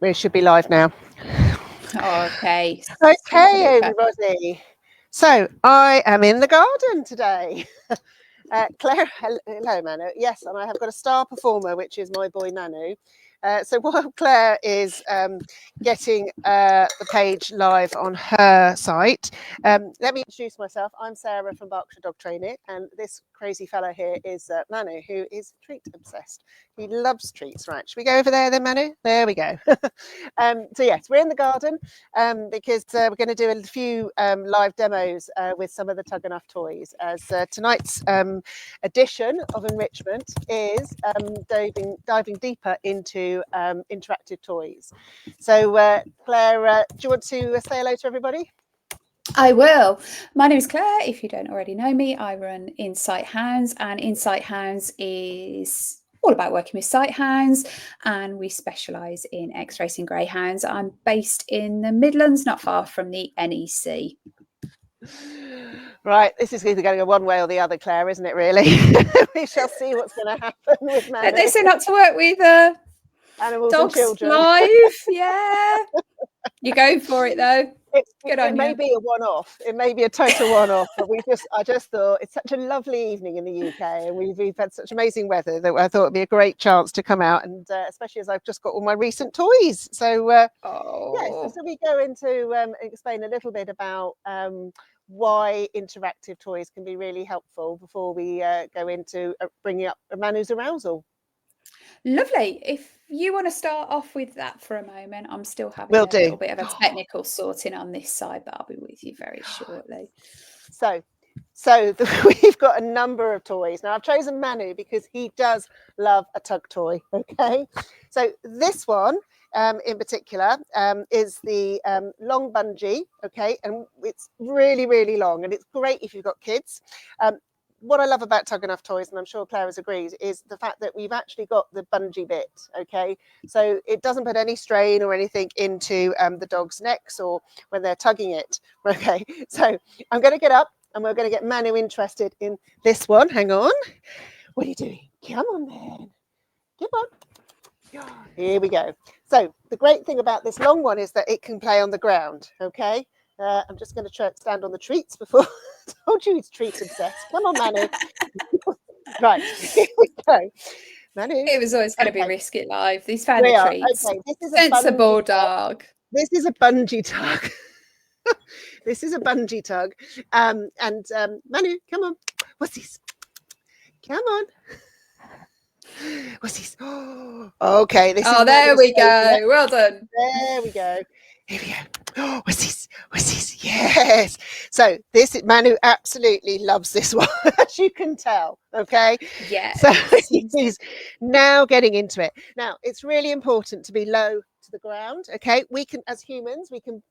We should be live now. Okay. Okay, everybody. So I am in the garden today. Claire, hello, Manu. Yes, and I have got a star performer, which is my boy Manu. So while Claire is getting the page live on her site, let me introduce myself. I'm Sarah from Berkshire Dog Training, and this crazy fella here is Manu, who is treat obsessed. He loves treats, right? Should we go over there then, Manu? There we go. So yes, we're in the garden because we're going to do a few live demos with some of the Tug-E-Nuff toys, as tonight's edition of Enrichment is diving deeper into interactive toys. So Claire, do you want to say hello to everybody? I will. My name is Claire. If you don't already know me, I run Insight Hounds, and Insight Hounds is all about working with sight hounds, and we specialise in X-racing greyhounds. I'm based in the Midlands, not far from the NEC. Right, this is either going to go one way or the other, Claire, isn't it, really? We shall see what's going to happen with Manu. They say not to work with animals dogs and children. Live, yeah. You're going for it, though. It may be a one-off. It may be a total one-off, but I just thought it's such a lovely evening in the UK, and we've had such amazing weather that I thought it'd be a great chance to come out, and especially as I've just got all my recent toys. So yeah, so we go into explain a little bit about why interactive toys can be really helpful before we go into bringing up Manu's arousal. Lovely. If you want to start off with that for a moment, I'm still having a little bit of a technical sorting on this side, but I'll be with you very shortly. So we've got a number of toys. Now I've chosen Manu because he does love a tug toy. Okay, so this one in particular is the long bungee. Okay, and it's really, really long, and it's great if you've got kids. What I love about Tug-E-Nuff toys, and I'm sure Claire agrees, is the fact that we've actually got the bungee bit, okay? So it doesn't put any strain or anything into the dog's necks or when they're tugging it, okay? So I'm going to get up and we're going to get Manu interested in this one. Hang on. What are you doing? Come on, then. Come on. Here we go. So the great thing about this long one is that it can play on the ground, okay? I'm just going to stand on the treats before I told you he's treat obsessed. Come on, Manu. Right, here we go. Manu. It was always going to be Risk It Live. These found the treats. Okay, this is sensible dog. This is a bungee tug. This is a bungee tug. And Manu, come on. What's this? Come on. What's this? Oh, okay. This is there we go. Well done. There we go. Here we go. Oh, what's this? What's this? Yes. So Manu absolutely loves this one, as you can tell. Okay. Yeah. So he's now getting into it. Now it's really important to be low to the ground. Okay. We can, as humans, we can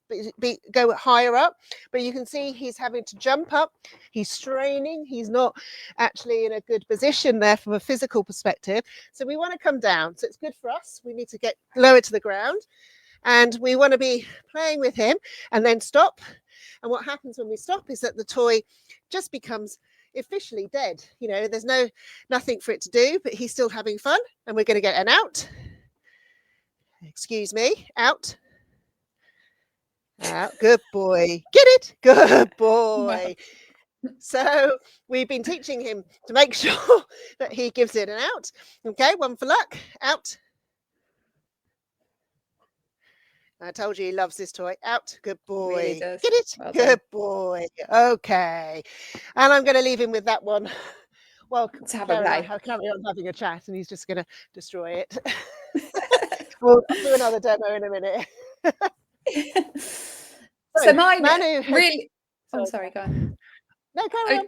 go higher up, but you can see he's having to jump up. He's straining. He's not actually in a good position there from a physical perspective. So we want to come down. So it's good for us. We need to get lower to the ground. And we want to be playing with him and then stop. And what happens when we stop is that the toy just becomes officially dead. You know, there's nothing for it to do, but he's still having fun. And we're going to get an out. Excuse me, out. Out. Good boy. Get it? Good boy. So we've been teaching him to make sure that he gives it an out. Okay, one for luck. Out. I told you he loves this toy. Out. Good boy. Really does. Get it? Well good boy. Okay. And I'm going to leave him with that one. Well, to have a play. I carry on having a chat and he's just going to destroy it. We'll do another demo in a minute. So mine Manu really... sorry, go on. No, carry on.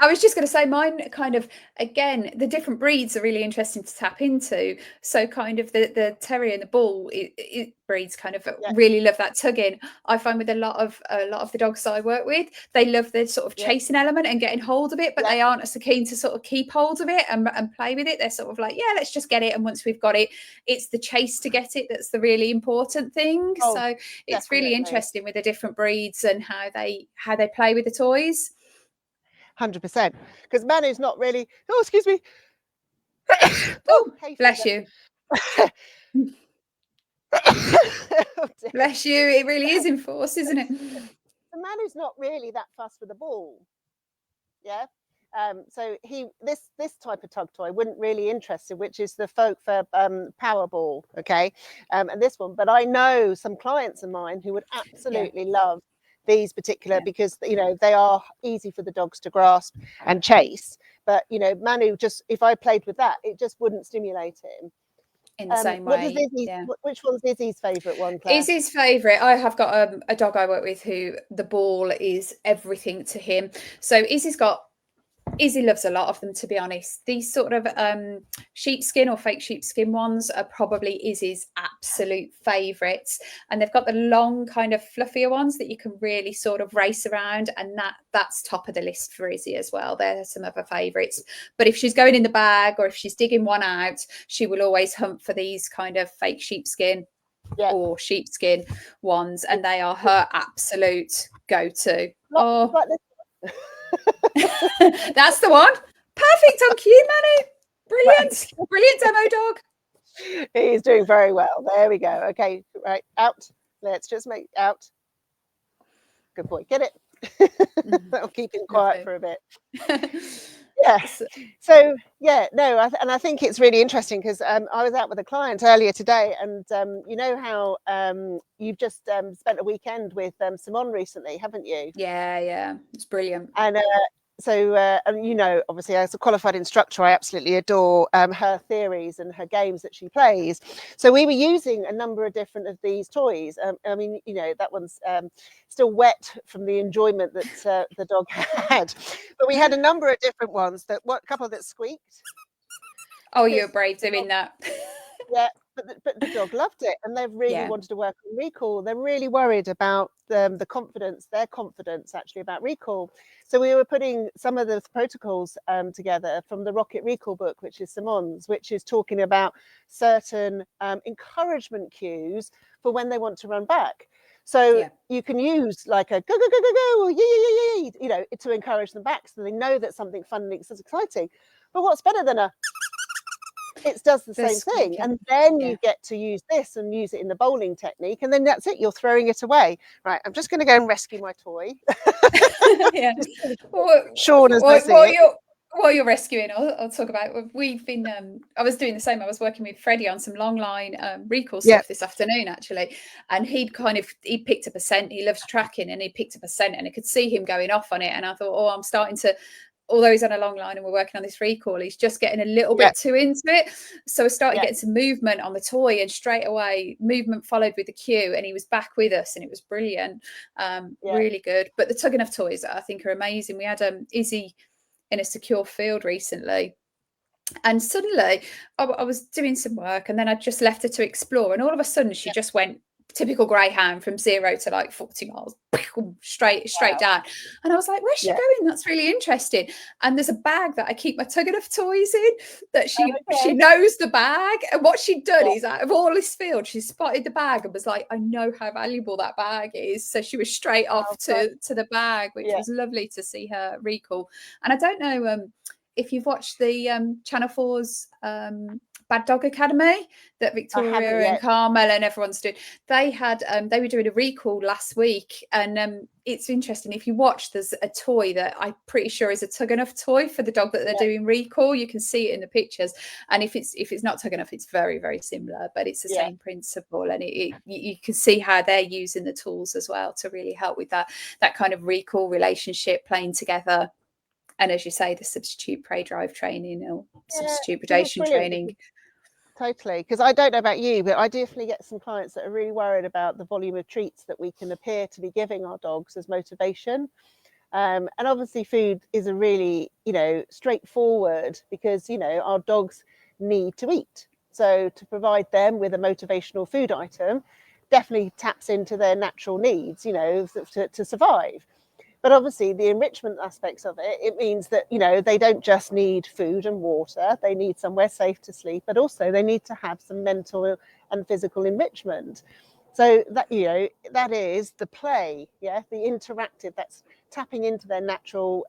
I was just going to say mine kind of, again, the different breeds are really interesting to tap into. So kind of the terrier and the bull it breeds kind of really love that tugging. I find with a lot of the dogs that I work with, they love the sort of chasing element and getting hold of it, but they aren't so keen to sort of keep hold of it and play with it. They're sort of like, yeah, let's just get it. And once we've got it, it's the chase to get it that's the really important thing. So it's really interesting with the different breeds and how they play with the toys. 100%, because Manu's not really. Oh, excuse me. Oh, bless you. Bless you. It really is enforced, isn't it? The Manu's not really that fussed with the ball. Yeah. So this type of tug toy wouldn't really interest him, which is the folk for power ball. Okay. And this one, but I know some clients of mine who would absolutely love these particular because they are easy for the dogs to grasp and chase. But Manu, just if I played with that, it just wouldn't stimulate him. In the same way. Which one's Izzy's favourite one, Claire? Izzy's favourite. I have got a dog I work with who the ball is everything to him. So Izzy loves a lot of them, to be honest. These sort of sheepskin or fake sheepskin ones are probably Izzy's absolute favourites. And they've got the long kind of fluffier ones that you can really sort of race around. And that's top of the list for Izzy as well. They're some of her favourites. But if she's going in the bag or if she's digging one out, she will always hunt for these kind of fake sheepskin or sheepskin ones. And they are her absolute go-to. That's the one. Perfect on cue, Manu. Brilliant. Brilliant demo dog. He's doing very well. There we go. Okay, right, out. Let's just make out. Good boy. Get it. That'll keep him quiet for a bit. Yes. So and I think it's really interesting because I was out with a client earlier today, and you know how you've just spent a weekend with Simone recently, haven't you? Yeah, it's brilliant. And so obviously as a qualified instructor, I absolutely adore her theories and her games that she plays. So we were using a number of different of these toys. I mean, that one's still wet from the enjoyment that the dog had, but we had a number of different ones. A couple that squeaked. Oh, you're brave doing that. Yeah. But the dog loved it, and they really wanted to work on recall. They're really worried about their confidence actually about recall. So we were putting some of the protocols together from the Rocket Recall book, which is Simone's, which is talking about certain encouragement cues for when they want to run back. So you can use like a go, go, go, go, go, or yee, to encourage them back so they know that something fun and exciting. But what's better than it does the same thing, and then you get to use this and use it in the bowling technique, and then that's it, you're throwing it away. Right, I'm just going to go and rescue my toy. Sean has while you're rescuing, I'll talk about, we've been I was doing the same. I was working with Freddie on some long line recall stuff this afternoon actually, and he'd picked up a scent. He loves tracking, and he picked up a scent, and I could see him going off on it, and I thought, I'm starting to, although he's on a long line and we're working on this recall, he's just getting a little bit too into it. So I started getting some movement on the toy, and straight away movement followed with the cue, and he was back with us, and it was brilliant. Really good. But the Tug-E-Nuff toys I think are amazing. We had Izzy in a secure field recently, and suddenly I was doing some work, and then I just left her to explore, and all of a sudden she just went typical greyhound from 0 to like 40 miles straight down, and I was like, where's she going? That's really interesting. And there's a bag that I keep my Tug-E-Nuff toys in that she knows the bag, and what she'd done is, out of all this field, she spotted the bag and was like, I know how valuable that bag is, so she was straight off to the bag, which was lovely to see her recall. And I don't know if you've watched the Channel 4's Bad Dog Academy that Victoria and Carmel and everyone's doing. They were doing a recall last week, and it's interesting. If you watch, there's a toy that I'm pretty sure is a Tug-E-Nuff toy for the dog that they're doing recall. You can see it in the pictures, and if it's not Tug-E-Nuff, it's very, very similar, but it's the same principle, and you can see how they're using the tools as well to really help with that kind of recall relationship, playing together. And as you say, the substitute prey drive training or substitute predation training. Totally, because I don't know about you, but I definitely get some clients that are really worried about the volume of treats that we can appear to be giving our dogs as motivation. And obviously food is a really, straightforward, because, our dogs need to eat. So to provide them with a motivational food item definitely taps into their natural needs, to survive. But obviously the enrichment aspects of it means that, they don't just need food and water, they need somewhere safe to sleep, but also they need to have some mental and physical enrichment. So that, that is the play, the interactive, that's tapping into their natural,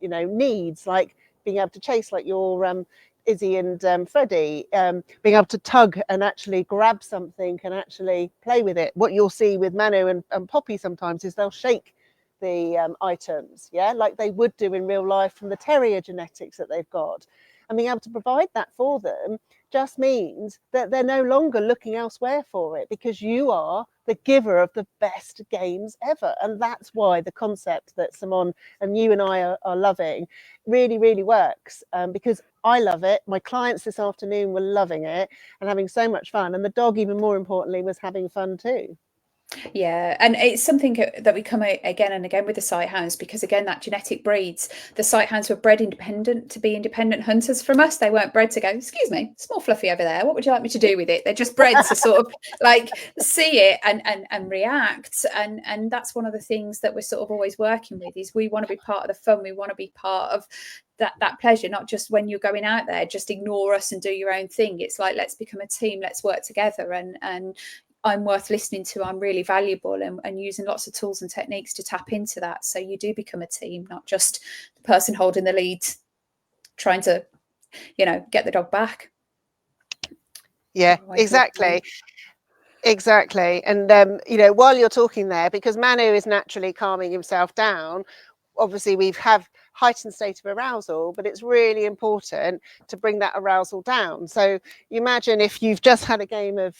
needs, like being able to chase, like your Izzy and Freddie, being able to tug and actually grab something and actually play with it. What you'll see with Manu and Poppy sometimes is they'll shake the items, like they would do in real life from the terrier genetics that they've got. And being able to provide that for them just means that they're no longer looking elsewhere for it, because you are the giver of the best games ever. And that's why the concept that Simone and you and I are loving really, really works, because I love it. My clients this afternoon were loving it and having so much fun. And the dog, even more importantly, was having fun too. Yeah, and it's something that we come again and again with the Sighthounds, because again, that genetic breeds. The Sighthounds were bred independent to be independent hunters from us. They weren't bred to go, excuse me, small fluffy over there, what would you like me to do with it? They're just bred to sort of like see it and react. And that's one of the things that we're sort of always working with, is we want to be part of the fun. We want to be part of that pleasure, not just when you're going out there, just ignore us and do your own thing. It's like, let's become a team, let's work together, and I'm worth listening to, I'm really valuable, and using lots of tools and techniques to tap into that. So you do become a team, not just the person holding the lead trying to, get the dog back. Yeah, exactly. Exactly. And, while you're talking there, because Manu is naturally calming himself down, obviously we have heightened state of arousal, but it's really important to bring that arousal down. So you imagine if you've just had a game of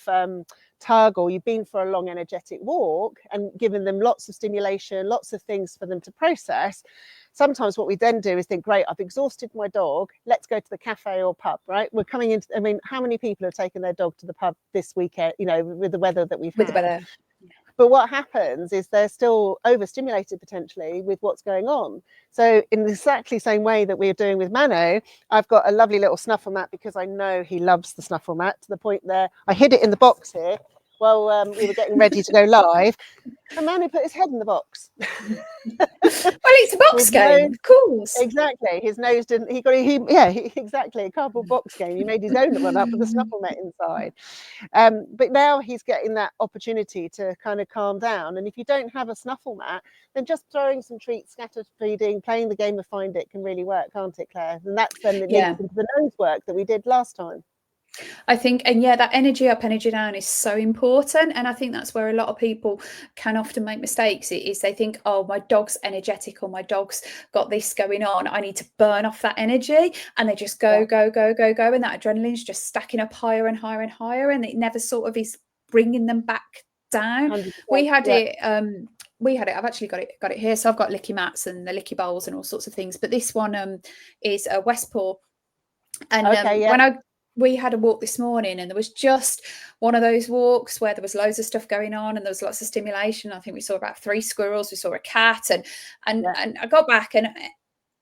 tug, or you've been for a long energetic walk and given them lots of stimulation, lots of things for them to process. Sometimes what we then do is think, great, I've exhausted my dog, let's go to the cafe or pub, right? We're coming into, I mean, how many people have taken their dog to the pub this weekend, with the weather that we've had? With the weather. But what happens is they're still overstimulated potentially with what's going on. So in exactly the same way that we're doing with Manu, I've got a lovely little snuffle mat, because I know he loves the snuffle mat, to the point there I hid it in the box here while we were getting ready to go live, and Manu put his head in the box. Well, it's a box game, of course. Exactly. His nose didn't. Exactly. A cardboard box game. He made his own one up with a snuffle mat inside. But now he's getting that opportunity to kind of calm down. And if you don't have a snuffle mat, then just throwing some treats, scatter feeding, playing the game of Find It can really work, can't it, Claire? And that's then the links into the nose work that we did last time. I think, and that energy up, energy down is so important. And I think that's where a lot of people can often make mistakes, is they think, oh, my dog's energetic, or my dog's got this going on, I need to burn off that energy. And they just go. And that adrenaline's just stacking up higher and higher and higher. And it never sort of is bringing them back down. We had it. I've actually got it here. So I've got licky mats and the licky bowls and all sorts of things. But this one is a Westpaw. And when we had a walk this morning, and there was just one of those walks where there was loads of stuff going on and there was lots of stimulation. I think we saw about 3 squirrels, we saw a cat, and I got back, and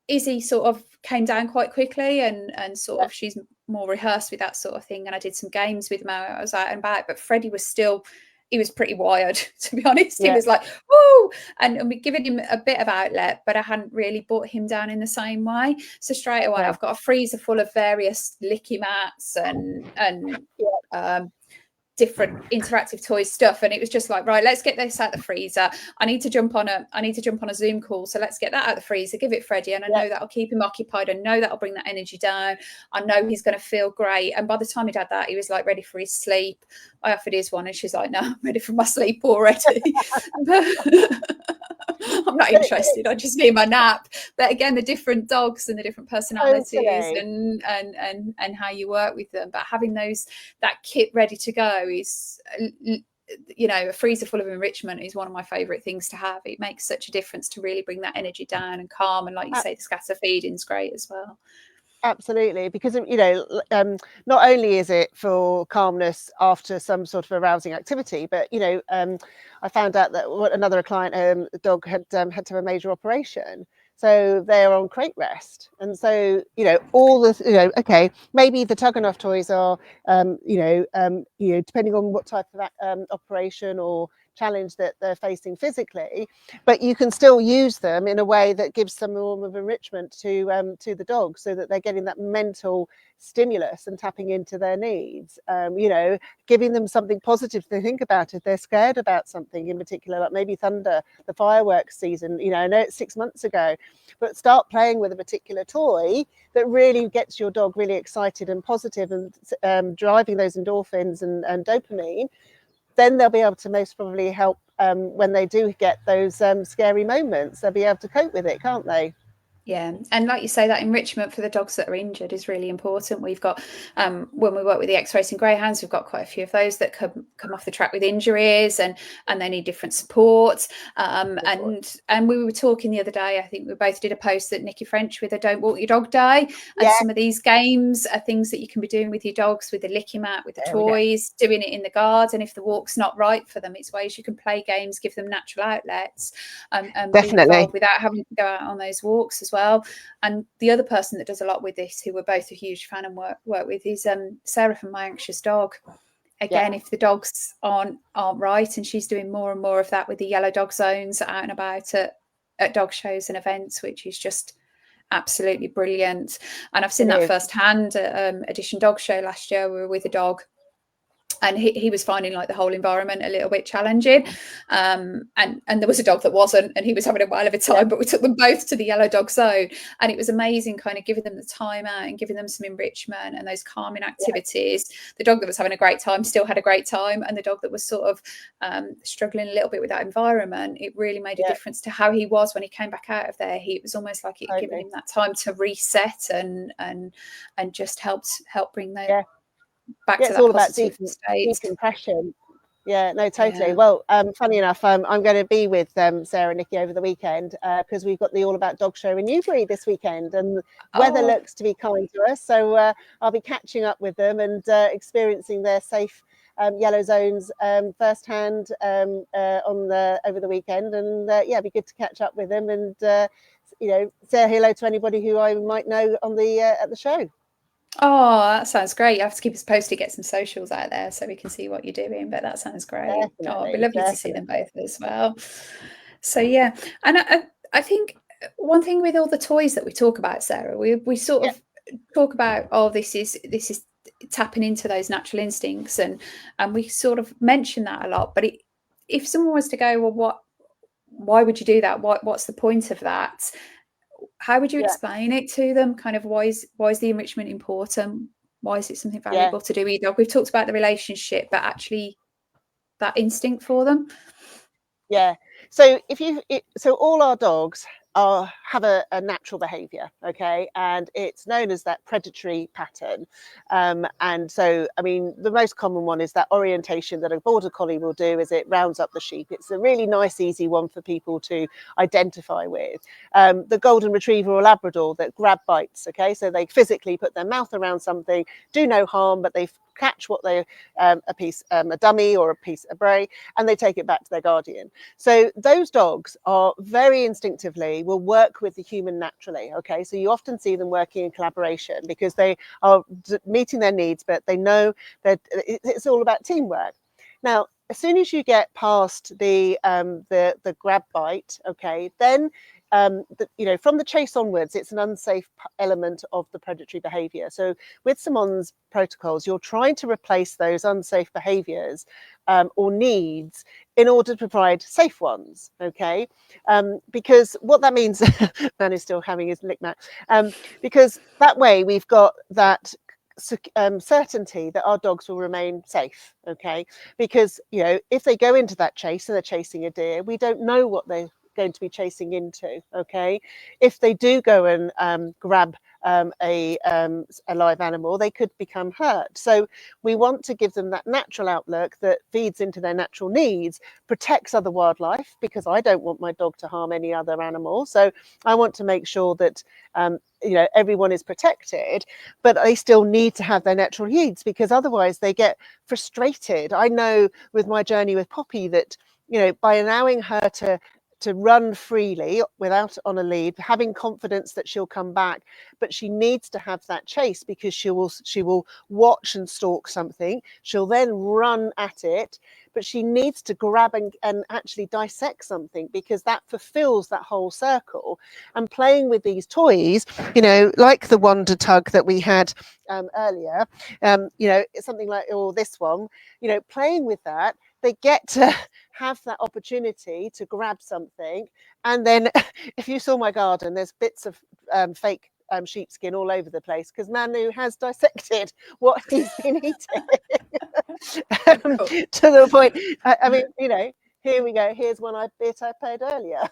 Izzy sort of came down quite quickly, and sort of, she's more rehearsed with that sort of thing. And I did some games with Mo. I was out and about, but Freddie was still, he was pretty wired, to be honest. He was like, woo! And we'd given him a bit of outlet, but I hadn't really brought him down in the same way. So straight away, I've got a freezer full of various licky mats and different interactive toy stuff. And it was just like, right, let's get this out the freezer. I need to jump on a Zoom call. So let's get that out the freezer, give it Freddie. And I know that'll keep him occupied. I know that'll bring that energy down. I know he's going to feel great. And by the time he'd had that, he was like ready for his sleep. I offered his one, and she's like, no, I'm ready for my sleep already. I'm not interested. I just need my nap. But again, the different dogs and the different personalities and how you work with them. But having that kit ready to go is, a freezer full of enrichment is one of my favorite things to have. It makes such a difference to really bring that energy down and calm. And like you say, the scatter feeding is great as well. Absolutely, because not only is it for calmness after some sort of arousing activity, but I found out that another client, the dog had to have a major operation, so they're on crate rest, and so all the okay, maybe the Tug-E-Nuff toys are depending on what type of operation or challenge that they're facing physically, but you can still use them in a way that gives some form of enrichment to the dog, so that they're getting that mental stimulus and tapping into their needs. You know, giving them something positive to think about if they're scared about something in particular, like maybe thunder, the fireworks season. You know, I know it's 6 months ago, but start playing with a particular toy that really gets your dog really excited and positive and driving those endorphins and dopamine. Then they'll be able to most probably help when they do get those scary moments. They'll be able to cope with it, can't they? Yeah, and like you say, that enrichment for the dogs that are injured is really important. We've got when we work with the ex-racing greyhounds, we've got quite a few of those that come off the track with injuries, and they need different support. And we were talking the other day, I think we both did a post that Nikki French with a Don't Walk Your Dog Day, and some of these games are things that you can be doing with your dogs, with the licky mat, with the toys, doing it in the garden. If the walk's not right for them, it's ways you can play games, give them natural outlets, and be involved without having to go out on those walks as well. And the other person that does a lot with this, who we're both a huge fan and work with, is Sarah from My Anxious Dog. Again, if the dogs aren't right, and she's doing more and more of that with the yellow dog zones out and about at dog shows and events, which is just absolutely brilliant. And I've seen that firsthand at Edition Dog Show last year. We were with a dog, and he was finding like the whole environment a little bit challenging, and there was a dog that wasn't, and he was having a while of a time, but we took them both to the yellow dog zone, and it was amazing, kind of giving them the time out and giving them some enrichment and those calming activities. The dog that was having a great time still had a great time, and the dog that was sort of struggling a little bit with that environment, it really made a difference to how he was when he came back out of there. It was almost like it giving him that time to reset and just help bring that back to that all about decompression. Yeah, no, totally. Well, funny enough, I'm going to be with Sarah and Nikki over the weekend because we've got the All About Dog show in Newbury this weekend, and the weather looks to be kind to us. So I'll be catching up with them and experiencing their safe yellow zones firsthand over the weekend, and it'd be good to catch up with them and say hello to anybody who I might know on the at the show. Oh, that sounds great. You have to keep us posted, get some socials out there so we can see what you're doing. But that sounds great. It'd be lovely to see them both as well. So yeah, and I think one thing with all the toys that we talk about, Sarah, we sort of talk about, this is tapping into those natural instincts, and we sort of mention that a lot. But if someone was to go, well, why would you do that? What's the point of that? How would you explain it to them? Kind of why is the enrichment important? Why is it something valuable to do with your dog? We've talked about the relationship, but actually that instinct for them. Yeah. So so all our dogs have a natural behavior, okay, and it's known as that predatory pattern. And so, I mean, the most common one is that orientation that a border collie will do is it rounds up the sheep. It's a really nice, easy one for people to identify with. The golden retriever or Labrador that grab bites, okay, so they physically put their mouth around something, do no harm, but they catch what they a dummy or a piece of prey, and they take it back to their guardian. So those dogs are very instinctively will work with the human naturally, okay, so you often see them working in collaboration because they are meeting their needs, but they know that it's all about teamwork. Now, as soon as you get past the grab bite, okay, then from the chase onwards, it's an unsafe element of the predatory behavior. So with Simon's protocols, you're trying to replace those unsafe behaviors or needs in order to provide safe ones, okay? Because what that means, Manu's still having his lick mat, because that way we've got that certainty that our dogs will remain safe, okay? Because, if they go into that chase and they're chasing a deer, we don't know what they're going to be chasing into, okay? If they do go and grab a live animal, they could become hurt. So we want to give them that natural outlook that feeds into their natural needs, protects other wildlife, because I don't want my dog to harm any other animal. So I want to make sure that everyone is protected, but they still need to have their natural needs, because otherwise they get frustrated. I know with my journey with Poppy that by allowing her to run freely without on a lead, having confidence that she'll come back, but she needs to have that chase because she will watch and stalk something. She'll then run at it, but she needs to grab and actually dissect something, because that fulfills that whole circle. And playing with these toys, you know, like the Wonder Tug that we had earlier, you know, something like, or this one, you know, playing with that, they get to have that opportunity to grab something. And then if you saw my garden, there's bits of fake sheepskin all over the place, because Manu has dissected what he's been eating. To the point, I mean, you know, here we go, here's one bit I played earlier.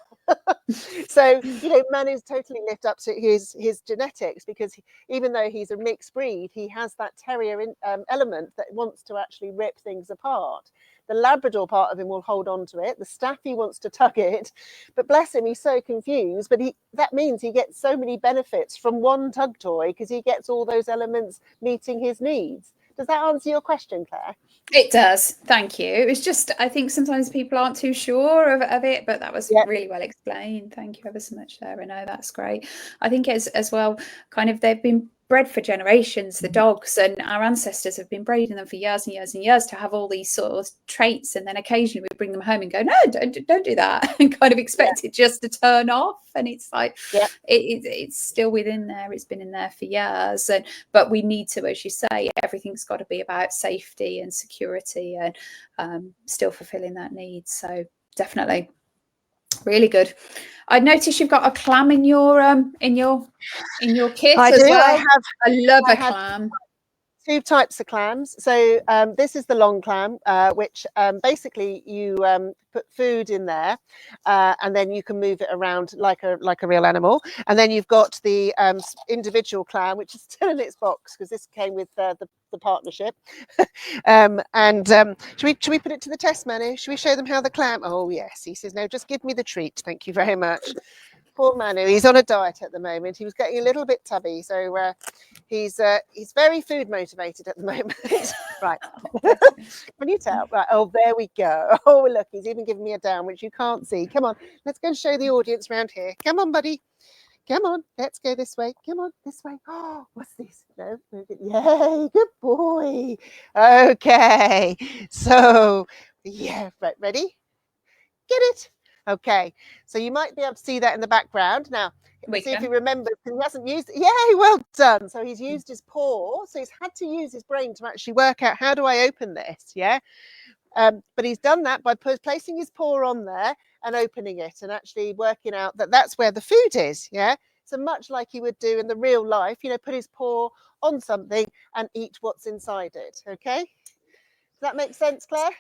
So, you know, Manu's totally lived up to his genetics, because even though he's a mixed breed, he has that terrier element that wants to actually rip things apart. The Labrador part of him will hold on to it. The Staffy wants to tug it, but bless him, he's so confused. But that means he gets so many benefits from one tug toy, because he gets all those elements meeting his needs. Does that answer your question, Claire? It does. Thank you. It was just, I think sometimes people aren't too sure of it, but that was really well explained. Thank you ever so much, Sarah. No, that's great. I think it's as well, kind of, they've been bred for generations, the dogs, and our ancestors have been breeding them for years and years and years to have all these sort of traits, and then occasionally we bring them home and go, no, don't do that, and kind of expect it just to turn off. And it's like, it's still within there, it's been in there for years. But we need to, as you say, everything's got to be about safety and security, and still fulfilling that need. So definitely really good. I noticed you've got a clam in your kit as well. I love a clam. Two types of clams. So this is the long clam, which basically you put food in there, and then you can move it around like a real animal. And then you've got the individual clam, which is still in its box, because this came with the partnership. Should we put it to the test, Manu? Should we show them how the clam? Oh yes, he says no. Just give me the treat. Thank you very much. Poor Manu, he's on a diet at the moment. He was getting a little bit tubby, so he's very food motivated at the moment. Right. Can you tell? Right. Oh, there we go. Oh, look, he's even giving me a down, which you can't see. Come on, let's go and show the audience around here. Come on, buddy. Come on, let's go this way. Come on, this way. Oh, what's this? No, yay, good boy. Okay, so yeah, right, ready? Get it? Okay, so you might be able to see that in the background. Now, see if he remembers, because he hasn't used it. Yay, well done. So he's used his paw. So he's had to use his brain to actually work out, how do I open this? Yeah. But he's done that by placing his paw on there and opening it, and actually working out that that's where the food is. Yeah. So much like he would do in the real life, you know, put his paw on something and eat what's inside it. Okay. Does that make sense, Claire?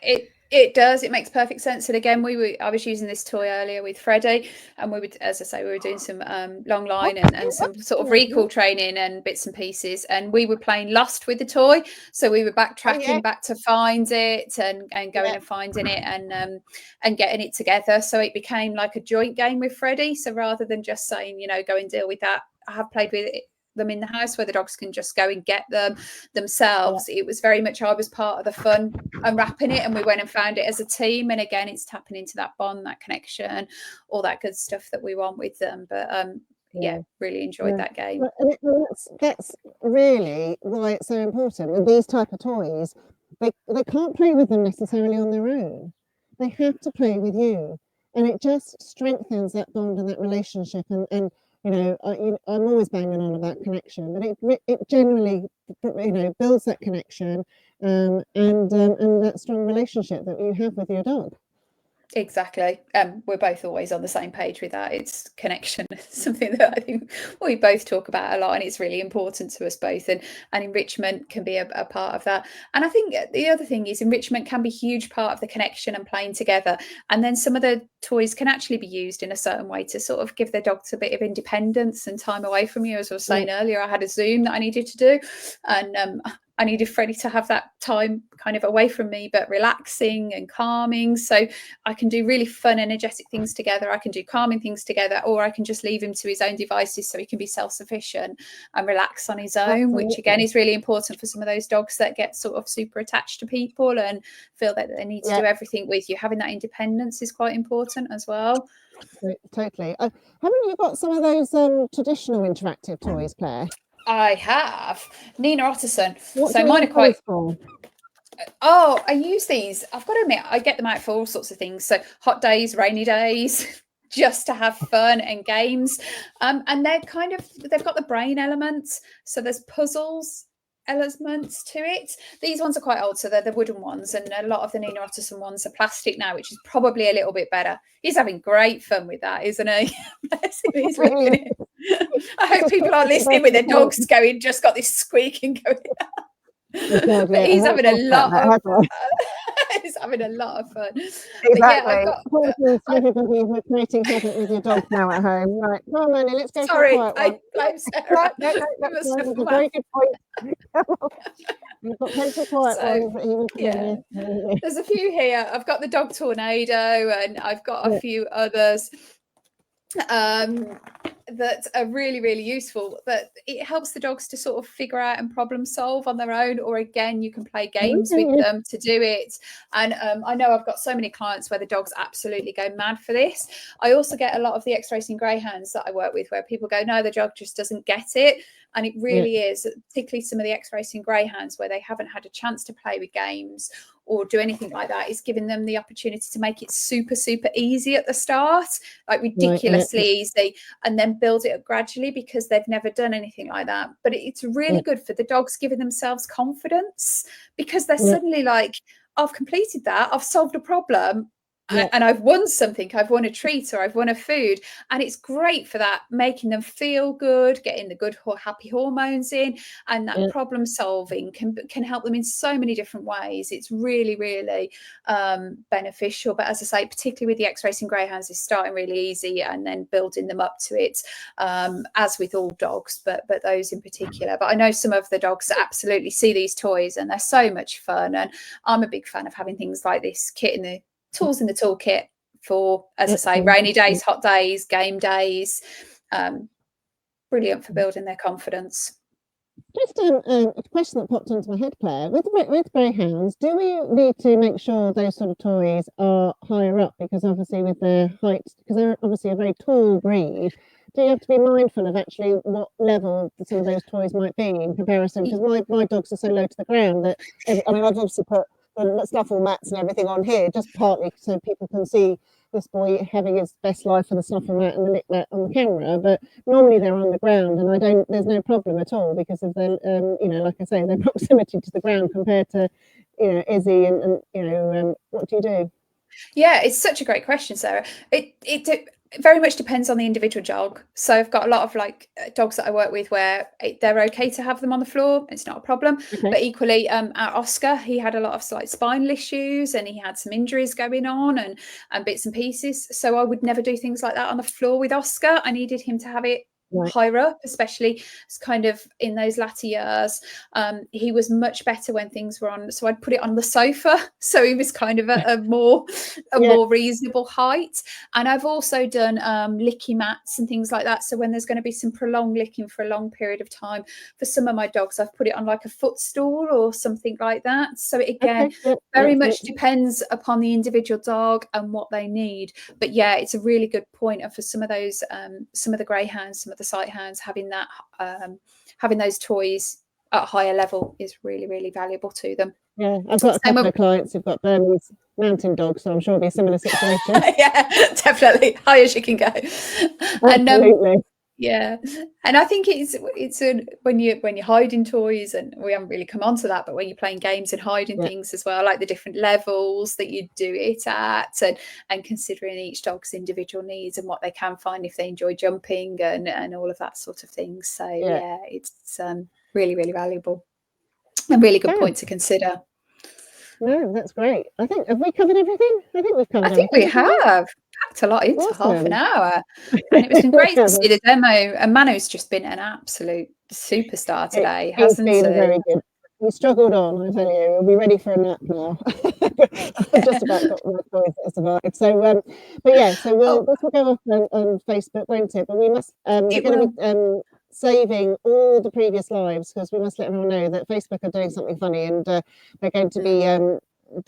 It does. It makes perfect sense. And again, I was using this toy earlier with Freddie, and we would, as I say, we were doing some long line and some sort of recall training and bits and pieces, and we were playing Lost with the toy. So we were backtracking back to find it and going and finding it and getting it together. So it became like a joint game with Freddie. So rather than just saying, you know, go and deal with that, I have played with them in the house where the dogs can just go and get them themselves. It was very much, I was part of the fun unwrapping it, and we went and found it as a team. And again, it's tapping into that bond, that connection, all that good stuff that we want with them. But really enjoyed that game. And that's really why it's so important with these type of toys. They can't play with them necessarily on their own. They have to play with you, and it just strengthens that bond and that relationship. And you know, I'm always banging on about connection, but it generally, you know, builds that connection and that strong relationship that you have with your dog. Exactly. We're both always on the same page with that. It's connection, something that I think we both talk about a lot, and it's really important to us both. And enrichment can be a part of that. And I think the other thing is enrichment can be a huge part of the connection and playing together. And then some of the toys can actually be used in a certain way to sort of give the dogs a bit of independence and time away from you. As I was saying earlier, I had a Zoom that I needed to do, and I needed Freddie to have that time kind of away from me, but relaxing and calming. So I can do really fun, energetic things together. I can do calming things together, or I can just leave him to his own devices so he can be self-sufficient and relax on his own, Absolutely. which again is really important for some of those dogs that get sort of super attached to people and feel that they need to do everything with you. Having that independence is quite important as well. Totally. Haven't you got some of those traditional interactive toys, Claire? I have. Nina Otterson. What so do mine are quite. For? Oh, I use these. I've got to admit, I get them out for all sorts of things. So hot days, rainy days, just to have fun and games. And they're kind of, they've got the brain elements. So there's puzzles elements to it. These ones are quite old, so they're the wooden ones, and a lot of the Nina Otterson ones are plastic now, which is probably a little bit better. He's having great fun with that, isn't he? He's really I hope people aren't listening with their dogs going, just got this squeaking going on. But he's having a lot of he's having a lot of fun. Exactly. But yeah, everybody creating habit with your dog now at home. Right, come on, Manu, let's go. Sorry, for a quiet one. blame Sarah. That's a very good point. You've got plenty of quiet ones. Yeah. There's a few here. I've got the dog tornado, and I've got a few others that are really, really useful. But it helps the dogs to sort of figure out and problem solve on their own, or again, you can play games with them to do it. And I know I've got so many clients where the dogs absolutely go mad for this. I also get a lot of the ex-racing greyhounds that I work with where people go, no, the dog just doesn't get it. And it really is, particularly some of the ex-racing greyhounds where they haven't had a chance to play with games or do anything like that, is giving them the opportunity to make it super, super easy at the start, like ridiculously easy, and then build it up gradually because they've never done anything like that. But it's really good for the dogs giving themselves confidence, because they're suddenly like, I've completed that, I've solved a problem. And I've won something, I've won a treat, or I've won a food, and it's great for that, making them feel good, getting the good happy hormones in, and that problem solving can help them in so many different ways. It's really, really beneficial. But as I say, particularly with the ex-racing greyhounds, is starting really easy and then building them up to it, as with all dogs, but those in particular. But I know some of the dogs absolutely see these toys and they're so much fun, and I'm a big fan of having things like this kit in the tools in the toolkit for, as I say, rainy days, hot days, game days. Brilliant for building their confidence. Just a question that popped into my head, Claire. With greyhounds, do we need to make sure those sort of toys are higher up? Because obviously with their height, because they're obviously a very tall breed, do you have to be mindful of actually what level some of those toys might be in comparison? Because my dogs are so low to the ground that, I mean, I've obviously put the snuffle mats and everything on here just partly so people can see this boy having his best life for the snuffle mat and the lick mat on the camera, but normally they're on the ground, and there's no problem at all because of the like I say, their proximity to the ground compared to Izzy and what do you do? Yeah, it's such a great question, Sarah. It very much depends on the individual dog. So I've got a lot of dogs that I work with where they're okay to have them on the floor. It's not a problem. But equally, our Oscar, he had a lot of spinal issues and he had some injuries going on and bits and pieces. So I would never do things like that on the floor with Oscar. I needed him to have it higher up, especially kind of in those latter years. He was much better when things were on, so I'd put it on the sofa, so he was kind of a more reasonable height. And I've also done licky mats and things like that, so when there's going to be some prolonged licking for a long period of time, for some of my dogs I've put it on like a footstool or something like that. So it again very much depends upon the individual dog and what they need. But yeah, it's a really good point. And for some of those some of the greyhounds, some of the sight hounds, having that having those toys at a higher level is really, really valuable to them. Yeah, I've got a couple of clients who've got Burmese mountain dogs, so I'm sure it'll be a similar situation. Yeah, definitely, high as you can go. Absolutely. Yeah, and I think it's when you're hiding toys, and we haven't really come on to that, but when you're playing games and hiding things as well, like the different levels that you do it at, and considering each dog's individual needs and what they can find if they enjoy jumping and all of that sort of thing. So yeah it's really, really valuable and really good point to consider. No, that's great. I think, have we covered everything? I think we've covered everything. We have packed a lot into half an hour, and it's been great to see the demo. And Manu's just been an absolute superstar today, hasn't he? Very good. we struggled on, I tell you. We'll be ready for a nap now. I've just about got my toys that survived. So, but yeah, so this will go up on Facebook, won't it? But we must, we're going to be saving all the previous lives, because we must let everyone know that Facebook are doing something funny, and they're going to be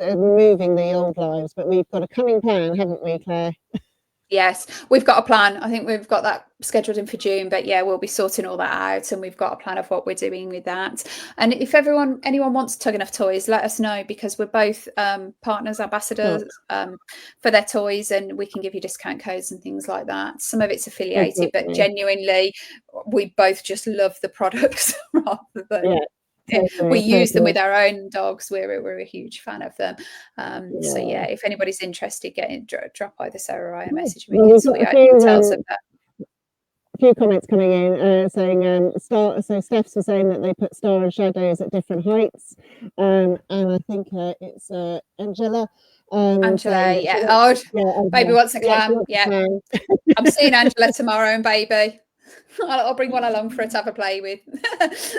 removing the old lives. But we've got a cunning plan, haven't we, Claire? Yes, we've got a plan. I think we've got that scheduled in for June, but yeah, we'll be sorting all that out, and we've got a plan of what we're doing with that. And if anyone wants Tug-E-Nuff toys, let us know, because we're both partners, ambassadors for their toys, and we can give you discount codes and things like that. Some of it's affiliated, but genuinely, we both just love the products rather than we use them with our own dogs. We're a huge fan of them. So yeah, if anybody's interested, drop either Sarah or I a message, and we can sort out details of that. A few comments coming in saying so Steph's was saying that they put star and shadows at different heights, and I think it's Angela. Angela, baby wants a clam. I'm seeing Angela tomorrow, and baby, I'll bring one along for her to have a play with.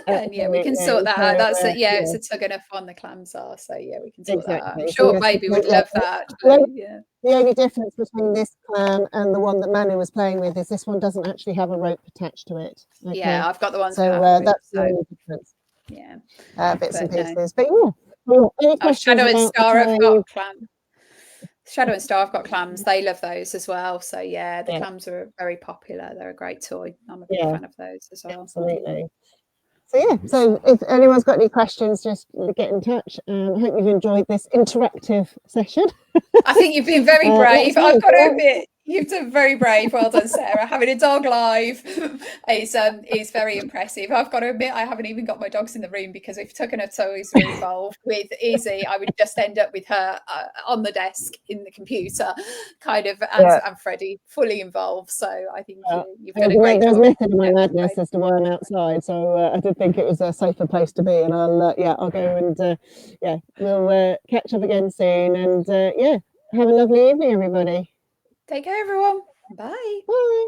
And yeah, we can sort that out. That's it. Yeah, it's a Tug-E-Nuff one, the clams are. So yeah, we can sort that out. I'm sure baby would love that. The only difference between this clam and the one that Manu was playing with is this one doesn't actually have a rope attached to it. Okay? Yeah, I've got the ones. So that's the only difference. Yeah, bits and pieces. But any questions Shadow and about Star have got clam. Shadow and Star have got clams. They love those as well. So yeah, the clams are very popular. They're a great toy. I'm a big fan of those as well. Absolutely. So if anyone's got any questions, just get in touch. I hope you've enjoyed this interactive session. I think you've been very brave. I've got to admit, you've been very brave. Well done, Sarah. Having a dog live is very impressive. I've got to admit, I haven't even got my dogs in the room, because if Tug-E-Nuff toys were involved with Izzy, I would just end up with her on the desk in the computer, kind of, and Freddie fully involved. So I think you've done a great job. There's method in my madness as to why I'm outside. So I did think it was a safer place to be, and I'll go and we'll catch up again soon, and have a lovely evening, everybody. Take care, everyone. Bye. Bye.